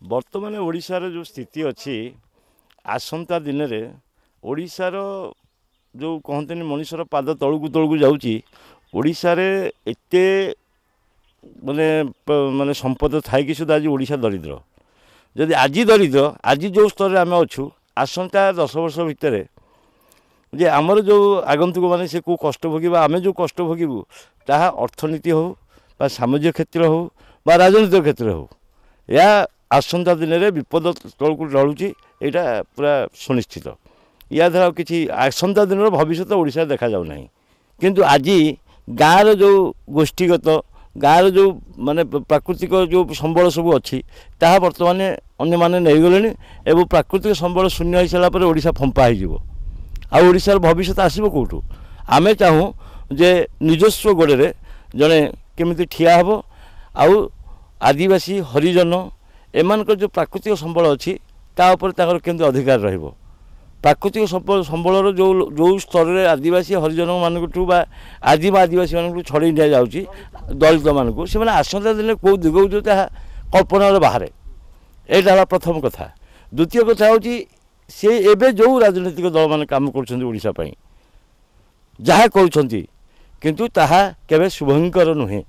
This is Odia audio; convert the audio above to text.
ବର୍ତ୍ତମାନ ଓଡ଼ିଶାର ଯେଉଁ ସ୍ଥିତି ଅଛି ଆସନ୍ତା ଦିନରେ ଓଡ଼ିଶାର ଯେଉଁ କହନ୍ତିନି ମଣିଷର ପାଦ ତଳକୁ ତଳକୁ ଯାଉଛି ଓଡ଼ିଶାରେ ଏତେ ମାନେ ମାନେ ସମ୍ପଦ ଥାଇକି ସୁଦ୍ଧା ଆଜି ଓଡ଼ିଶା ଦରିଦ୍ର ଯଦି ଆଜି ଦରିଦ୍ର ଆଜି ଯେଉଁ ସ୍ତରରେ ଆମେ ଅଛୁ ଆସନ୍ତା 10 ବର୍ଷ ଭିତରେ ଯେ ଆମର ଯେଉଁ ଆଗନ୍ତୁକ ମାନେ ସେ କେଉଁ କଷ୍ଟ ଭୋଗିବା ଆମେ ଯେଉଁ କଷ୍ଟ ଭୋଗିବୁ ତାହା ଅର୍ଥନୀତି ହେଉ ବା ସାମାଜିକ କ୍ଷେତ୍ର ହେଉ ବା ରାଜନୈତିକ କ୍ଷେତ୍ର ହେଉ ଏହା ଆସନ୍ତା ଦିନରେ ବିପଦ ତଳକୁ ଢଳୁଛି ଏଇଟା ପୁରା ସୁନିଶ୍ଚିତ ୟା ଦ୍ୱାରା କିଛି ଆସନ୍ତା ଦିନର ଭବିଷ୍ୟତ ଓଡ଼ିଶାରେ ଦେଖାଯାଉ ନାହିଁ କିନ୍ତୁ ଆଜି ଗାଁର ଯେଉଁ ଗୋଷ୍ଠୀଗତ ଗାଁର ଯେଉଁ ମାନେ ପ୍ରାକୃତିକ ଯେଉଁ ସମ୍ବଳ ସବୁ ଅଛି ତାହା ବର୍ତ୍ତମାନ ଅନ୍ୟମାନେ ନେଇଗଲେଣି ଏବଂ ପ୍ରାକୃତିକ ସମ୍ବଳ ଶୂନ୍ୟ ହୋଇସାରିଲା ପରେ ଓଡ଼ିଶା ଫମ୍ପା ହୋଇଯିବ ଆଉ ଓଡ଼ିଶାର ଭବିଷ୍ୟତ ଆସିବ କେଉଁଠୁ ଆମେ ଚାହୁଁ ଯେ ନିଜସ୍ୱ ଗୋଡ଼ରେ ଜଣେ କେମିତି ଠିଆ ହେବ ଆଉ ଆଦିବାସୀ ହରିଜନ ଏମାନଙ୍କର ଯେଉଁ ପ୍ରାକୃତିକ ସମ୍ବଳ ଅଛି ତା ଉପରେ ତାଙ୍କର କେମିତି ଅଧିକାର ରହିବ ପ୍ରାକୃତିକ ସମ୍ବଳର ଯେଉଁ ସ୍ତରରେ ଆଦିବାସୀ ହରିଜନମାନଙ୍କଠୁ ବା ଆଦିମ ଆଦିବାସୀମାନଙ୍କୁ ଛଡ଼େଇ ନିଆଯାଉଛି ଦଳିତମାନଙ୍କୁ ସେମାନେ ଆସନ୍ତା ଦିନରେ କେଉଁ ଦିଗକୁ ଯେଉଁ ତାହା କଳ୍ପନାର ବାହାରେ ଏଇଟା ହେଲା ପ୍ରଥମ କଥା ଦ୍ୱିତୀୟ କଥା ହେଉଛି ସେ ଏବେ ଯେଉଁ ରାଜନୈତିକ ଦଳମାନେ କାମ କରୁଛନ୍ତି ଓଡ଼ିଶା ପାଇଁ ଯାହା କରୁଛନ୍ତି କିନ୍ତୁ ତାହା କେବେ ଶୁଭଙ୍କର ନୁହେଁ